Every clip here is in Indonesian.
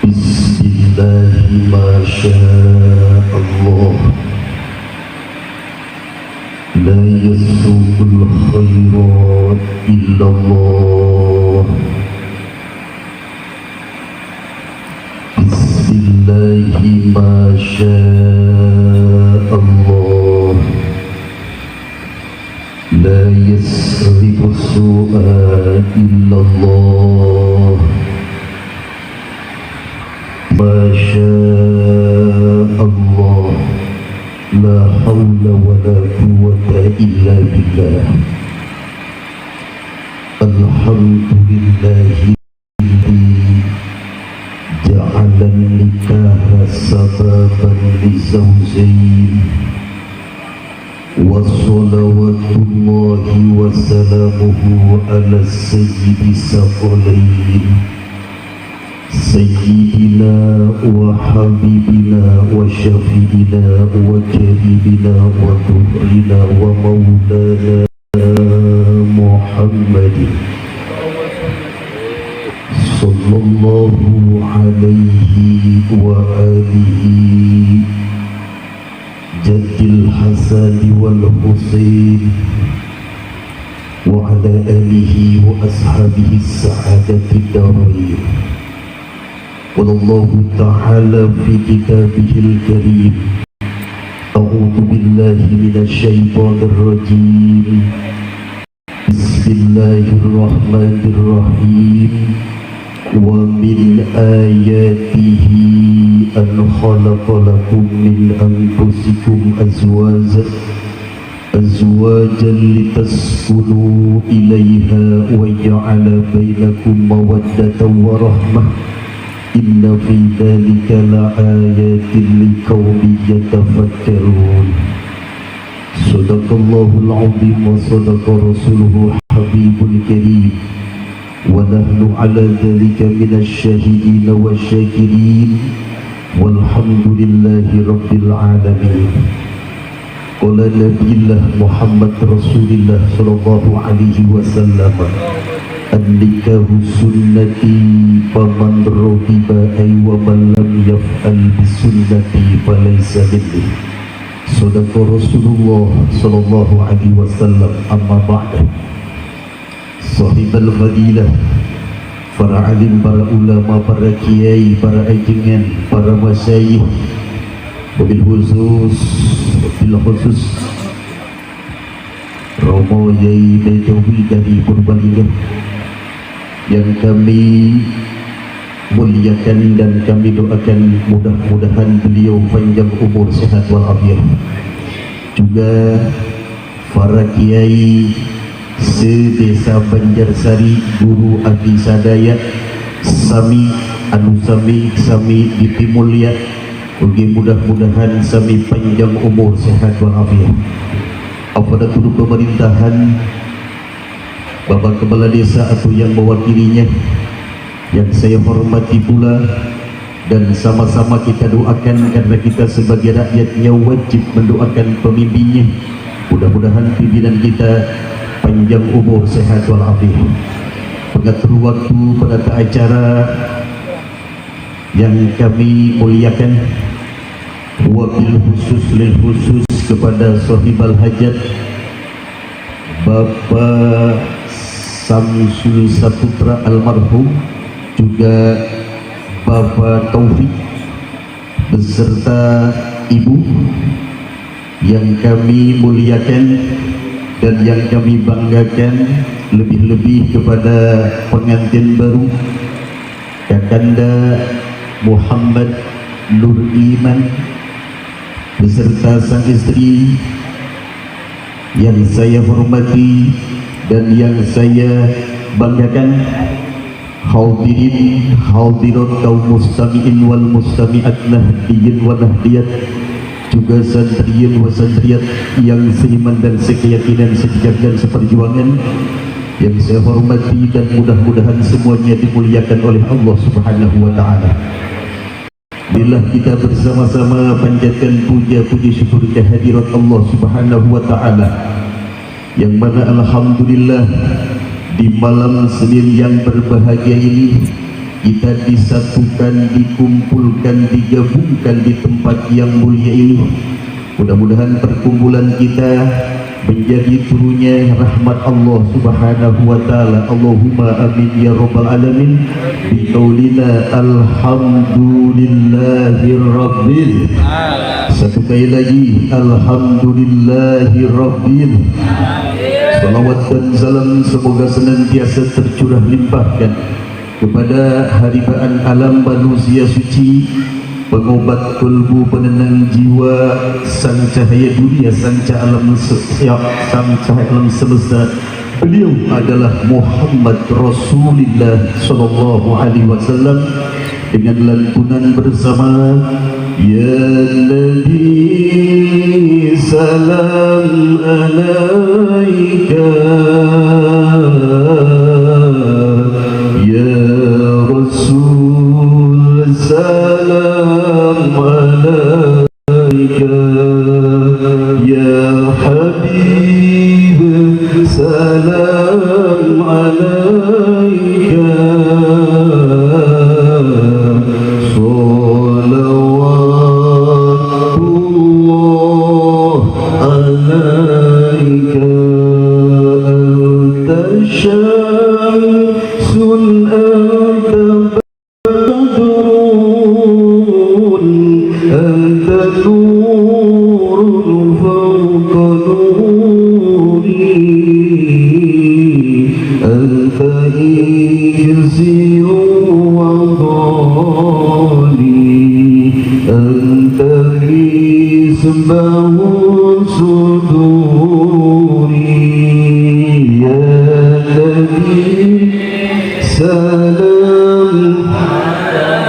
Bismillahi ma sya'allah. La yasruqul khairat illallah. Bismillahi ma sya'allah. La yasriqus su'a illallah. Masyaallah, la haula wa la quwwata illa billah. Alhamdulillahi ja'ala nikaha sababan lizawjain wa salawatullahi wa salamuhu ala sayyidi saqalain Sayyidina wa habibina wa syafi'ina wa karibina wa tuhrina wa maulana Muhammadin sallallahu alaihi wa alihi jaddil Hasan wal Husain wa ala alihi wa ashabihi sa'adati darain. قال الله تعالى في كتابه الكريم أعوذ بالله من الشيطان الرجيم بسم الله الرحمن الرحيم ومن آياته أن خلق لكم من أنفسكم أزواجا لتسكنوا إليها وجعل بينكم مودة ورحمة Inna fi dhalika la'ayatin liqaumin yatafakkarun. Sadaqallahul azim wa sadaqa rasuluhu habibul karim. Wa nahnu ala dhalika minasy syahidin wa syakirin. Walhamdulillahi rabbil alamin. Qala nabiyullah Muhammad Rasulullah sallallahu alaihi wasallam, an-nikahu sunnati faman raghiba ay wa man lam yaf'al bi sunnati falaysa minni. Sadaqa Rasulullah sallallahu alaihi wasallam. Amma ba'da. Sahibal fadilah, para alim, para ulama, para kiai, para ajengan, para masyayikh, wabil khusus Romo Yai Bedawi dari Purbalingga yang kami muliakan dan kami doakan mudah-mudahan beliau panjang umur, sehat walafiat. Juga para kiai sedesa Banjarsari, guru abdi sadaya sami anu sami dipimulia, ugi mudah-mudahan sami panjang umur, sehat walafiat. Kepada duduk pemerintahan, Bapak Kepala Desa atau yang mewakilinya yang saya hormati pula, dan sama-sama kita doakan karena kita sebagai rakyatnya wajib mendoakan pemimpinnya. Mudah-mudahan pimpinan kita panjang umur, sehat walafiat. Pengatur waktu, penata acara yang kami muliakan, wabil khusus kepada sahibal hajat Bapak Samsul Saputra almarhum, juga Bapak Taufik beserta Ibu yang kami muliakan dan yang kami banggakan, lebih-lebih kepada pengantin baru Kakanda Muhammad Nur Iman beserta sang istri yang saya hormati dan yang saya banggakan, hadirin hadirat kaum mustami'in wal mustami'at, nahdiyin wa nahdiyat, juga santriyin wa santriyat yang seiman dan sekeyakinan, sejak dan seperjuangan yang saya hormati, dan mudah-mudahan semuanya dimuliakan oleh Allah Subhanahu wa ta'ala. Bila kita bersama-sama panjatkan puja-puji syukur kehadirat Allah Subhanahu wa ta'ala, yang mana alhamdulillah di malam Senin yang berbahagia ini kita disatukan, dikumpulkan, digabungkan di tempat yang mulia ini. Mudah-mudahan perkumpulan kita menjadi turunnya rahmat Allah Subhanahu wa taala. Allahumma amin ya rabbal alamin. Bi qaulina alhamdulillahirabbil. Satu kali lagi alhamdulillahirabbil. Salawat dan salam semoga senantiasa tercurah limpahkan kepada haribaan alam manusia suci, pengobat kalbu, penenang jiwa, sang cahaya dunia, sang cahaya alam semesta. Beliau adalah Muhammad Rasulullah sallallahu alaihi wasallam, dengan lantunan bersama ya Nabi salam alaika, ya Rasul salam alaika, ya Habib salam alaika, salawatullah alaika, anta syamsun anta badrun anta nurun fawqa nuri, anta izziru wa dhali, anta misbahu suduri, ya Nabi salam alaika,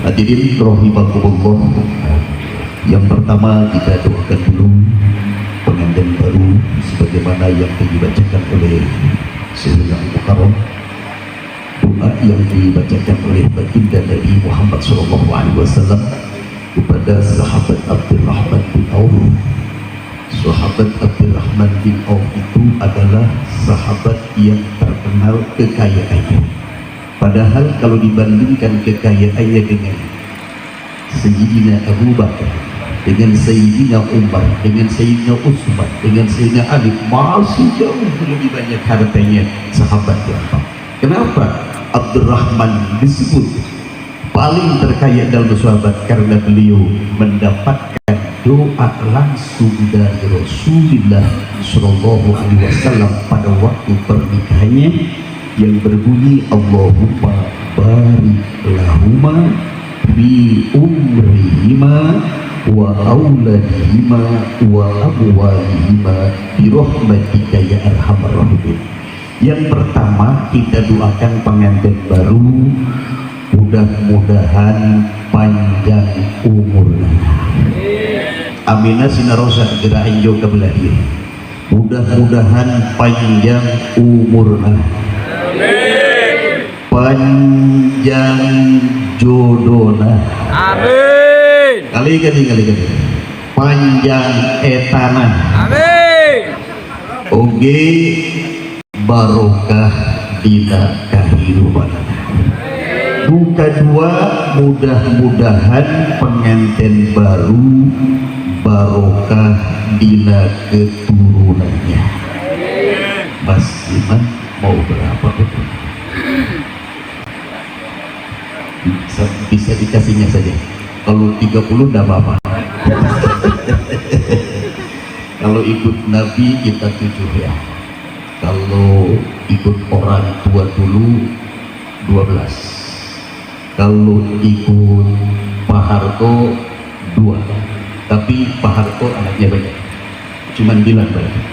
Hadirin rahimakumullah, yang pertama kita doakan dulu pengantin baru sebagaimana yang dibacakan oleh Sayyidina Mukarram, doa yang dibacakan oleh baginda Nabi Muhammad SAW kepada sahabat Abdurrahman bin Auf. Sahabat Abdurrahman bin Auf itu adalah sahabat yang terkenal kekayaannya. Padahal kalau dibandingkan kekayaannya dengan Sayyidina Abu Bakar, dengan Sayyidina Umar, dengan Sayyidina Utsman, dengan Sayyidina Ali, masih jauh lebih banyak hartanya sahabat yang. Kenapa Abdurrahman disebut paling terkaya dalam sahabat? Karena beliau mendapatkan doa langsung dari Rasulullah Shallallahu Alaihi Wasallam pada waktu pernikahannya, yang berbunyi Allahumma barik lahuma fi umrihima wa auladihima wa abwalihima bi rahmatika ya arhamar rahimin. Yang pertama kita doakan pengantin baru, mudah-mudahan panjang umurnya. Aminah Sinarosa gerak hijau ke belahir. Mudah-mudahan panjang umurna, panjang jodohna, Amin. kali panjang etana, Amin. oge barokah dina kehidupan. Duka dua, mudah-mudahan pengantin baru barokah dina keturunannya. Mas Iman mau berapa betul? Bisa dikasihnya saja. Kalau 30 enggak apa-apa. Kalau ikut Nabi kita 7 ya. Kalau ikut orang tua dulu 12. Kalau ikut Pak Harto 2. Tapi Pak Harto anaknya banyak, cuman bilang banyak.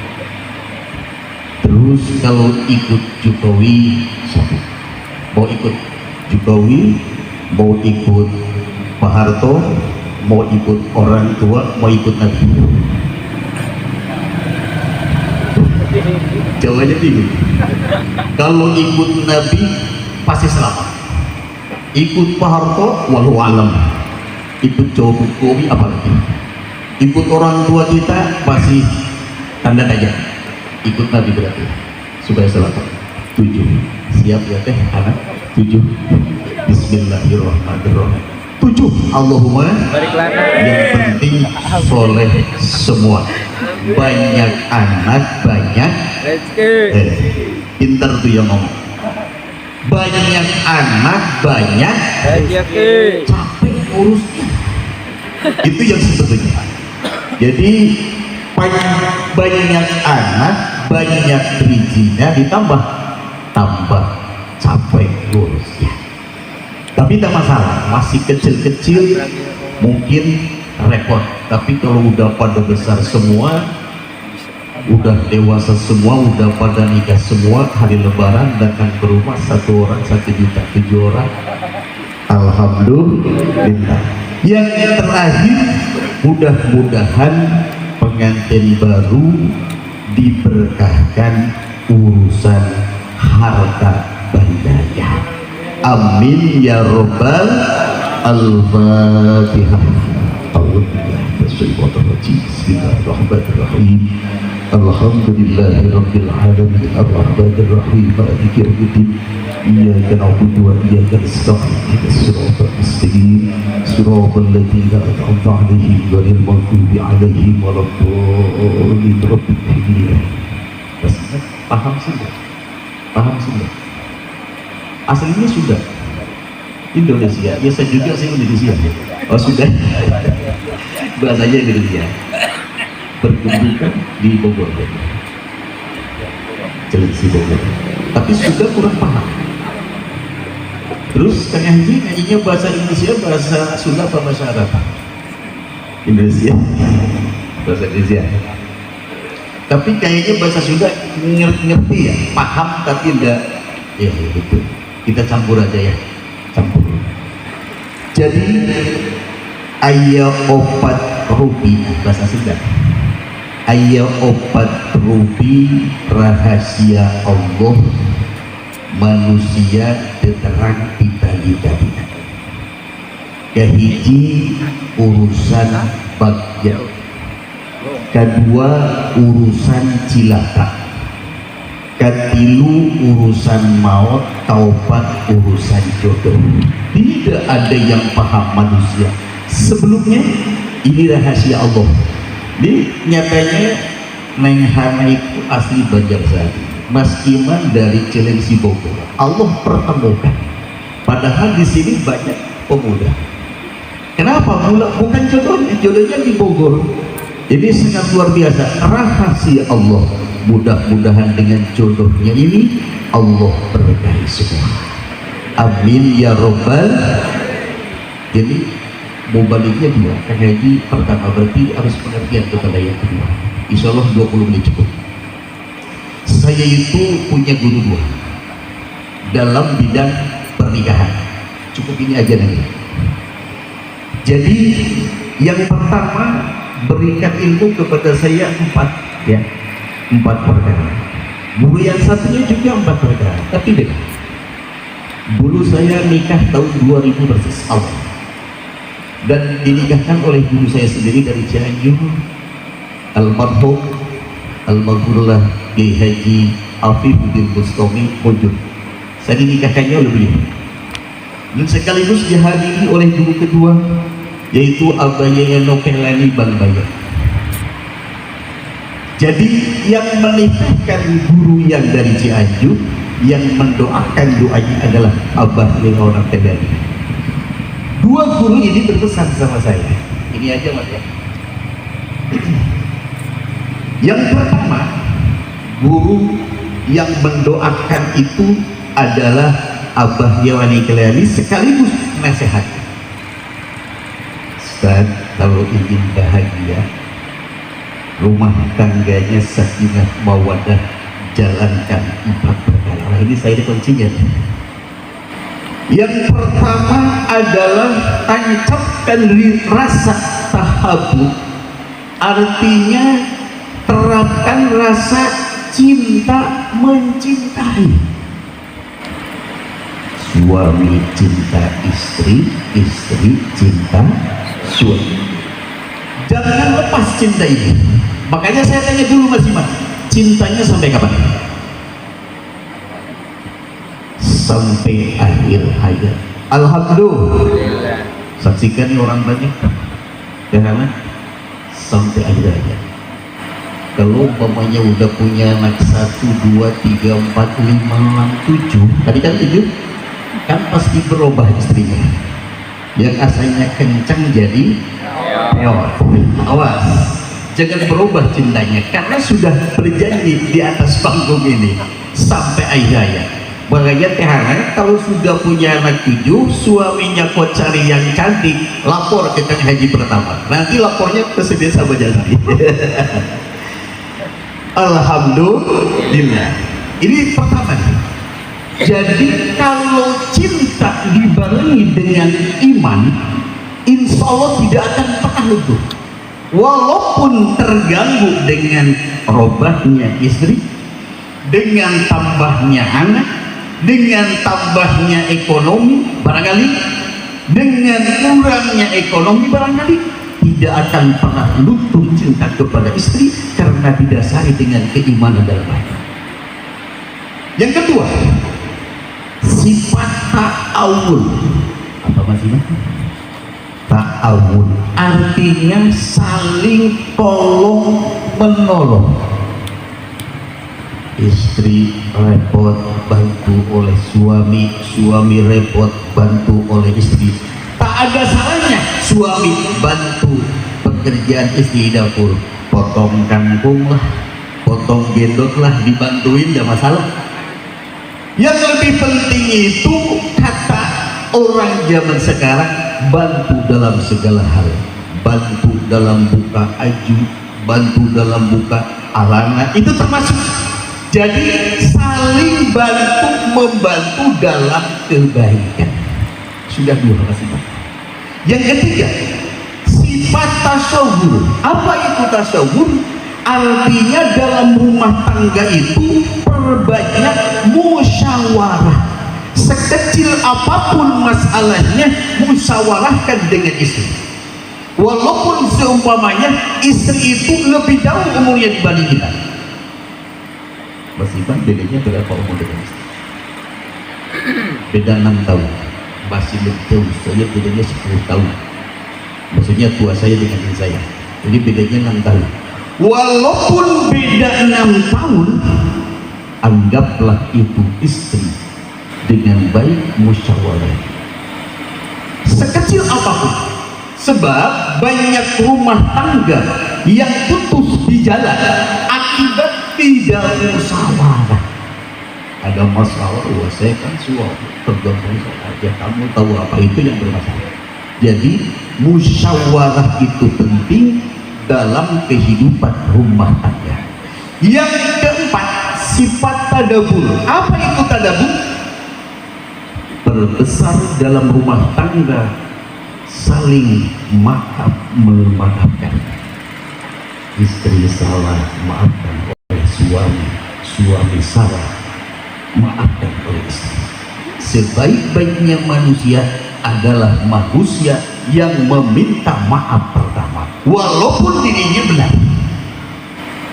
Terus kalau ikut Jokowi 1. Mau ikut Jokowi, mau ikut Pak Harto, mau ikut orang tua, mau ikut Nabi. Jawabannya bingung. Kalau ikut Nabi pasti selamat. Ikut Pak Harto walau alam. Ikut Jokowi apalagi. Ikut orang tua kita masih tanda tanya. Ikut Nabi berarti supaya selamat. 7. Siap ya teh anak? 7. Bismillahirrahmanirrahim. 7. Allahumma yang penting soleh semua. Banyak anak, banyak pintar tuh yang ngomong. Banyak anak, banyak capek urusnya. Itu yang sebetulnya. Jadi banyak anak, banyak perizinan ditambah capek urusnya. Tapi tidak masalah, masih kecil-kecil mungkin repot. Tapi kalau udah pada besar semua, udah dewasa semua, udah pada nikah semua, hari lebaran datang ke rumah 1 orang 1 juta, 7 orang, alhamdulillah. Yang terakhir, mudah-mudahan pengantin baru diberkahkan urusan harta bandanya, amin ya robbal. Al-Fatihah. Bismillahirrahmanirrahim. Alhamdulillahirabbil alamin arrahmanir rahim maliki yaumiddin iyyaka na'budu wa iyyaka nasta'in ihdinas siratal mustaqim siratal ladzina an'amta 'alaihim ghairil maghdubi 'alaihim waladdallin. Paham sudah? Aslinya sudah Indonesia, ya saya juga sih Indonesia. Oh sudah. Bahasanya Indonesia. Berkedudukan di Bogor, Cilengsi Bogor. Tapi sudah kurang paham. Terus Kang Haji nyanyinya bahasa Indonesia, bahasa Sunda, apa bahasa Arab? Indonesia, bahasa Indonesia. Tapi kayaknya bahasa Sunda ngerti ya, paham tapi enggak. Ya betul. Kita campur aja ya, campur. Jadi ayah opat rupi bahasa Sunda. Ayah opat rupi rahasia Allah manusia terang tadi. Kehiji urusan bagja, kedua urusan cilaka, ketilu urusan maut, taubat urusan jodoh. Tidak ada yang paham manusia. Sebelumnya ini rahasia Allah. Ini nyatanya Neng Hana itu asli Banjarsari, Mas Iman dari Cilengsi Bogor. Allah pertemukan. Padahal di sini banyak pemuda. Kenapa? Bukan jodohnya di Bogor. Ini sangat luar biasa. Rahasia Allah. Mudah-mudahan dengan jodohnya ini Allah berkahi semua. Amin ya robbal. Jadi mubaliknya 2, Kang Haji pertama berarti harus pengertian kepada yang kedua. Insya Allah 20 menit cukup. Saya itu punya guru 2 dalam bidang pernikahan. Cukup ini aja nanti. Jadi yang pertama berikan ilmu kepada saya 4 ya, 4 perkara. Guru yang satunya juga 4 perkara, tapi beda. Dulu saya nikah tahun 2000 persis awal, dan dinikahkan oleh guru saya sendiri dari Cianjur, almarhum almarhumlah Kiai Haji Afifuddin Bustami Mujur. Saya dinikahkannya oleh beliau, dan sekaligus dihadiri oleh guru kedua, yaitu Abaya Nokelani Bangbaya. Jadi yang menikahkan guru yang dari Cianjur, yang mendoakan doanya adalah Abah Leona Tedani. Dua guru ini berpesan sama saya. Ini aja mas ya. Yang pertama, guru yang mendoakan itu adalah Abah Yawani Kelani sekaligus nasihat. Ustaz, kalau ingin bahagia, rumah tangganya sakinah mawaddah, jalankan 4 perkara. Nah, ini saya kuncinya. Yang pertama adalah tancapkan rasa tahabbu, artinya terapkan rasa cinta mencintai. Suami cinta istri, istri cinta suami. Jangan lepas cinta ini. Makanya saya tanya dulu Mas Iman, cintanya sampai kapan? Sampai akhir hayat. Alhamdulillah. Saksikan orang banyak, karena sampai akhir hayat. Kalau umpamanya udah punya anak 1, 2, 3, 4, 5, 6, 7, tadi kan 7, kan pasti berubah istrinya. Yang asalnya kencang jadi peot. Awas, jangan berubah cintanya, karena sudah berjanji di atas panggung ini sampai akhir hayat. Makanya tehana kalau sudah punya anak 7, suaminya kok cari yang cantik, lapor ke Kang Haji pertama. Nanti lapornya ke desa Bajasari. Alhamdulillah. Ini pertama. Jadi kalau cinta dibarengi dengan iman, insya Allah tidak akan pernah luntur. Walaupun terganggu dengan robahnya istri, dengan tambahnya anak, dengan tambahnya ekonomi barangkali, dengan kurangnya ekonomi barangkali, tidak akan pernah luntur cinta kepada istri karena didasari dengan keimanan dalam hati. Yang kedua, sifat ta'awun. Apa maksudnya? Ta'awun artinya saling tolong menolong. Istri repot bantu oleh suami, suami repot bantu oleh istri. Tak ada salahnya suami bantu pekerjaan istri di dapur, potong kangkung lah, potong gendot lah, dibantuin, gak masalah. Yang lebih penting itu kata orang zaman sekarang, bantu dalam segala hal, bantu dalam buka aju, bantu dalam buka alana, itu termasuk. Jadi saling bantu membantu dalam kebaikan. Sudah 2 sifat. Yang ketiga, sifat tasawur. Apa itu tasawur? Artinya dalam rumah tangga itu perbanyak musyawarah. Sekecil apapun masalahnya, musyawarahkan dengan istri. Walaupun seumpamanya istri itu lebih jauh umurnya dibanding kita. Mas Iban bedanya berapa umur dengan istri? Beda 6 tahun. Masih lebih jauh, saya bedanya 10 tahun. Maksudnya tua saya dengan saya. Jadi bedanya 6 tahun. Walaupun beda 6 tahun, anggaplah itu istri dengan baik musyawarah. Sekecil apapun. Sebab banyak rumah tangga yang putus di jalan akibat tidak musyawarah. Ada masalah, wah saya kan suami, tergantung saja, kamu tahu apa itu yang bermasalah. Jadi musyawarah itu penting dalam kehidupan rumah tangga. Yang keempat, sifat tadabur. Apa itu tadabur? Berbesar dalam rumah tangga, saling maaf memaafkan. istri salah maafkan oleh suami, suami salah maafkan oleh istri. Sebaik-baiknya manusia adalah manusia yang meminta maaf pertama walaupun dirinya benar.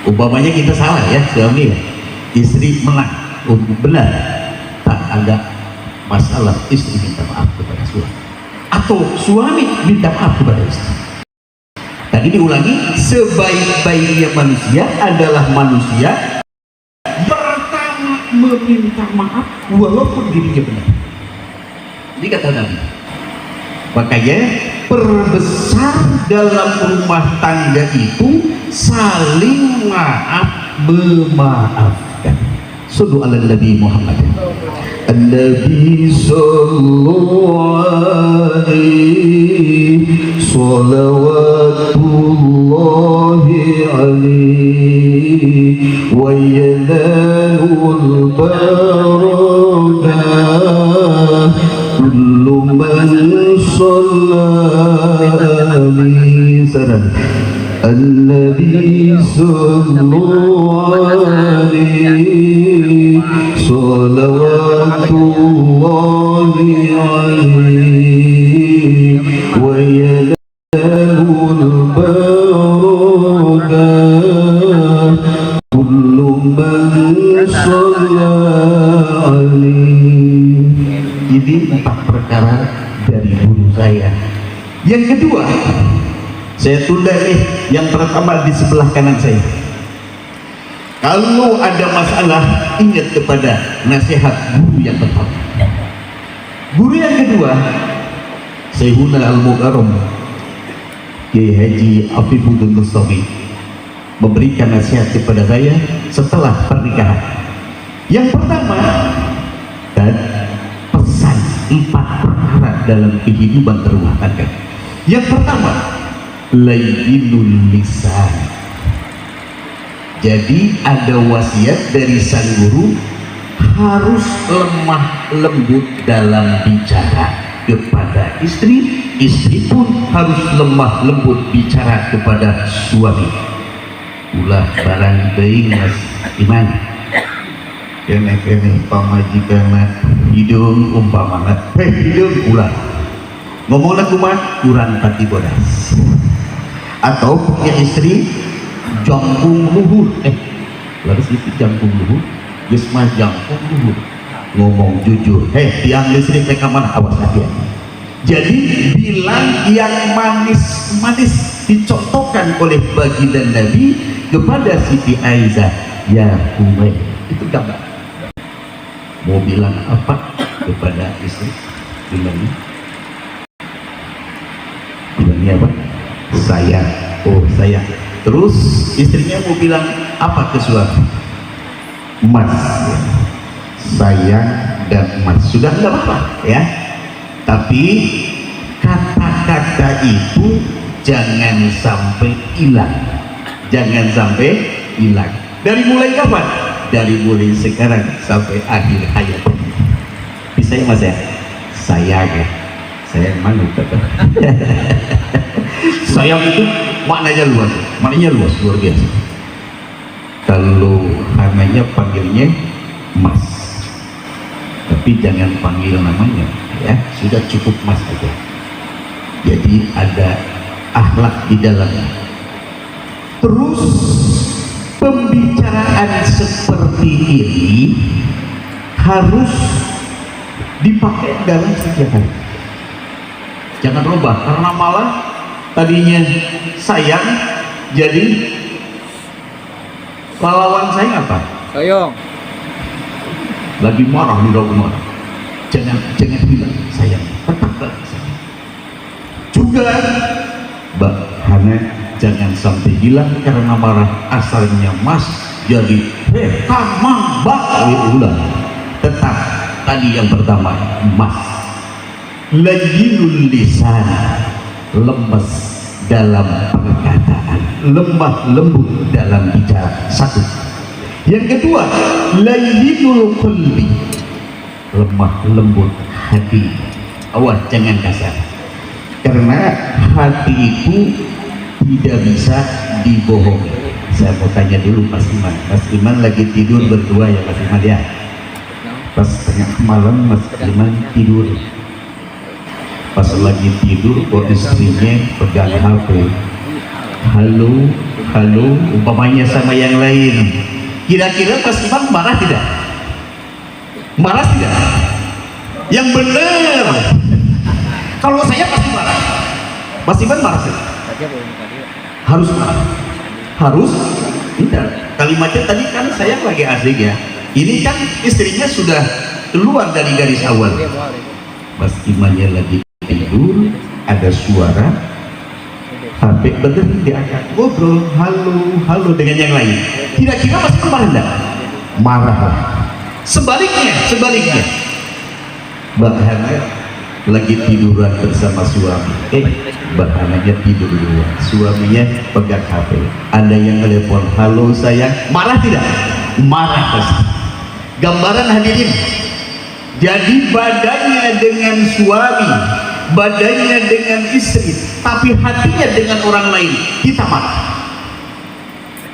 Umpamanya kita salah ya, suami ya, istri menang benar, tak ada masalah istri minta maaf kepada suami atau suami minta maaf kepada istri. Tadi diulangi, sebaik-baiknya manusia adalah manusia pertama meminta maaf walaupun dirinya benar. Ini kata Nabi. Makanya perbesar dalam rumah tangga itu saling maaf memaafkan. Sallu ala Nabi Muhammad. An-Nabi sallallahu alaihi salawatullahi alaihi wa yanalul baradah kullu man sallani salam. An-Nabi sallallahu alaihi salawatullahi alaihi wa yanalul baradah kullu man sallani. Ini 4 perkara dari guru saya. Yang kedua, saya tunda nih. Yang pertama di sebelah kanan saya. Kalau ada masalah, ingat kepada nasihat guru yang pertama. Guru yang kedua, Syekhuna Al-Mukarram Kiai Haji Afifuddin Mustafi memberikan nasihat kepada saya setelah pernikahan. Yang pertama, dan pesan 4 perkara dalam kehidupan berumah tangga. Yang pertama, layyinul lisan. Jadi ada wasiat dari sang guru, harus lemah lembut dalam bicara kepada istri, istri pun harus lemah lembut bicara kepada suami. Ulah barang deing Mas Iman, kene pamajikan hidung umpamana, hidung ulah ngomonglah kumat kurang pati bodas, atau punya istri jangkung luhur, lalu itu jangkung luhur, gesma jangkung luhur, ngomong jujur, tiang listrik mereka mana, awas hati. Jadi bilang yang manis-manis dicontohkan oleh baginda Nabi kepada Siti Aisyah, ya Umay, itu gambar. Mau bilang apa kepada istri? Bilangnya apa? Sayang. Oh sayang. Terus istrinya mau bilang apa ke suami? Mas, sayang dan mas. Sudah tidak apa-apa ya. Tapi kata-kata itu jangan sampai hilang. Jangan sampai hilang. Dari mulai kapan? Dari mulai sekarang sampai akhir hayat. Bisa ya mas ya? Sayang ya. Sayang mana kata? Sayang itu maknanya luas, luar biasa. Kalau namanya panggilnya mas, tapi jangan panggil namanya ya, sudah cukup mas aja. Jadi ada akhlak di dalamnya. Terus pembicaraan seperti ini harus dipakai dalam setiap hari. Jangan rubah, karena malah tadinya sayang jadi pahlawan sayang apa? Sayang. Lagi marah di rumah. Jangan bilang sayang, tetap sayang. Juga Mbak Hana jangan sampai bilang karena marah asalnya mas jadi kamang Mbak ulang. Tetap tadi yang pertama mas. Layyinul lisan, lemes dalam perkataan, lemah lembut dalam bicara. Satu. Yang kedua, layyinul qalbi, lemah lembut hati. Awas jangan kasar, karena hati itu tidak bisa dibohongi. Saya mau tanya dulu Mas Iman. Mas Iman lagi tidur berdua ya Mas Iman ya? Pas tengah malam Mas Iman tidur. Pas lagi tidur kok istrinya pegang HP. Halo, halo, umpamanya sama yang lain. Kira-kira Mas Iman marah tidak? Marah tidak? Yang benar. Kalau saya pasti marah. Mas Iman marah sih? Harus marah. Harus? Tidak. Kalimatnya tadi kan saya lagi asik ya. Ini kan istrinya sudah keluar dari garis awal. Mas Imannya lagi tidur, ada suara HP bener diangkat, ngobrol, halo, halo dengan yang lain. Kira-kira Mas Iman marah enggak? Marah. Sebaliknya Mbak Hana lagi tiduran bersama suami, Mbak Hananya tidur dulu, suaminya pegang HP, ada yang telepon, halo sayang, marah tidak? Marah pasti. Gambaran hadirin, jadi badannya dengan suami, badannya dengan istri, tapi hatinya dengan orang lain, kita marah.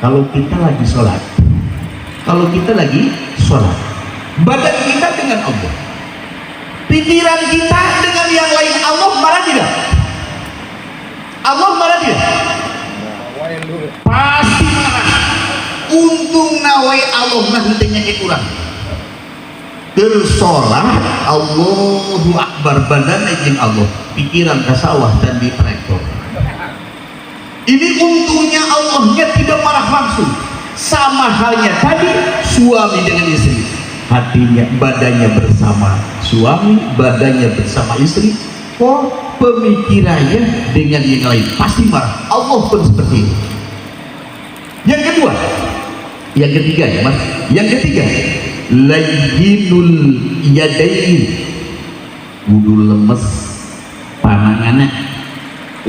Kalau kita lagi sholat, badan kita dengan Allah, pikiran kita dengan yang lain, Allah marah tidak? Allah marah tidak? Pasti marah. Untung nawai Allah nantinya kurang. Bersolat Allahu Akbar, badan izin Allah, pikiran ke sawah dan di traktor. Ini untungnya Allahnya tidak marah langsung. Sama halnya tadi suami dengan istri, hatinya badannya bersama suami, badannya bersama istri, kok pemikirannya dengan yang lain, pasti marah. Allah pun seperti itu. Yang ketiga ya Mas, yang ketiga layyinul yadain, kudu lemes panangannya,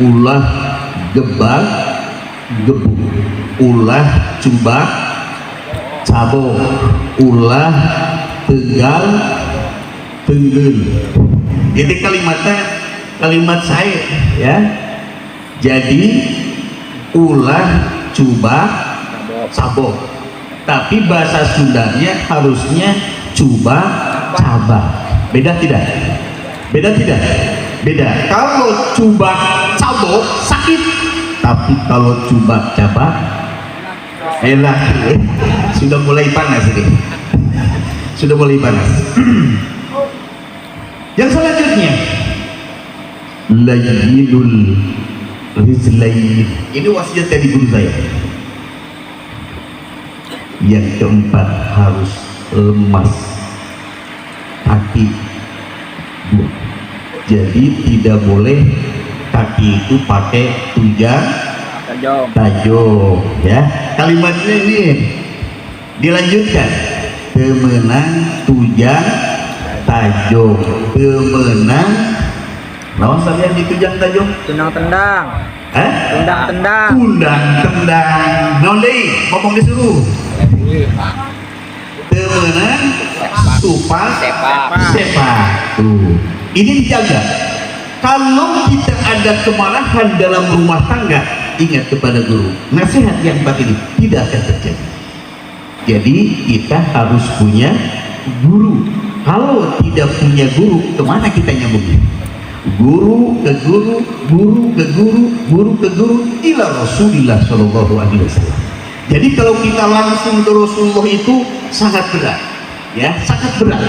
ulah gebak gebuk, ulah coba cabok, ulah tegal tenggel. Ini kalimat saya ya. Jadi ulah coba cabok, tapi bahasa Sundanya harusnya coba cabak. Beda tidak? Beda. Kalau coba cabok sakit, tapi kalau coba cabak enak. Sudah mulai panas ini. Yang selanjutnya layyinul rizlain, ini wasiat dari guru saya. Yang keempat harus lemas kaki dua. Jadi tidak boleh kaki itu pakai tajam ya. Kalimatnya ini dilanjutkan, temenang tujang tajam, temenang lawan sampean di tujang tajam, Tendang-tendang. Tendang-tendang. Tundang-tendang. Naon deui? Ngomong disuruh. Temenang supas sepak. Tuh. Ini dijaga. Kalau kita ada kemarahan dalam rumah tangga, ingat kepada guru. Nasihat yang empat ini tidak akan terjadi. Jadi kita harus punya guru. Kalau tidak punya guru, kemana kita nyambungnya? Guru ke guru, guru ke guru, guru ke guru, ila Rasulillah Shallallahu Alaihi Wasallam. Jadi kalau kita langsung ke Rasulullah itu sangat berat, ya, sangat berat.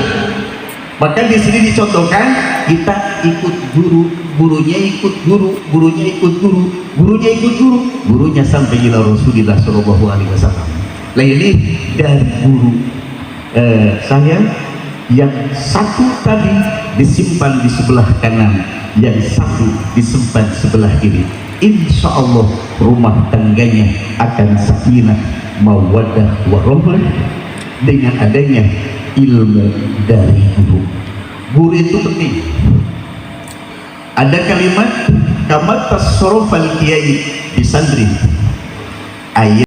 Bahkan di sini dicontohkan kita ikut guru, gurunya ikut guru, gurunya ikut guru, gurunya ikut guru, gurunya sampai ila Rasulillah Shallallahu Alaihi Wasallam. Nah ini dari guru saya. Yang satu tadi disimpan di sebelah kanan, yang satu disimpan sebelah kiri. Insya Allah rumah tangganya akan sakinah, mawaddah, warahmah dengan adanya ilmu dari guru. Guru itu penting. Ada kalimat kamat tasarrufal kiai di santri. Ayat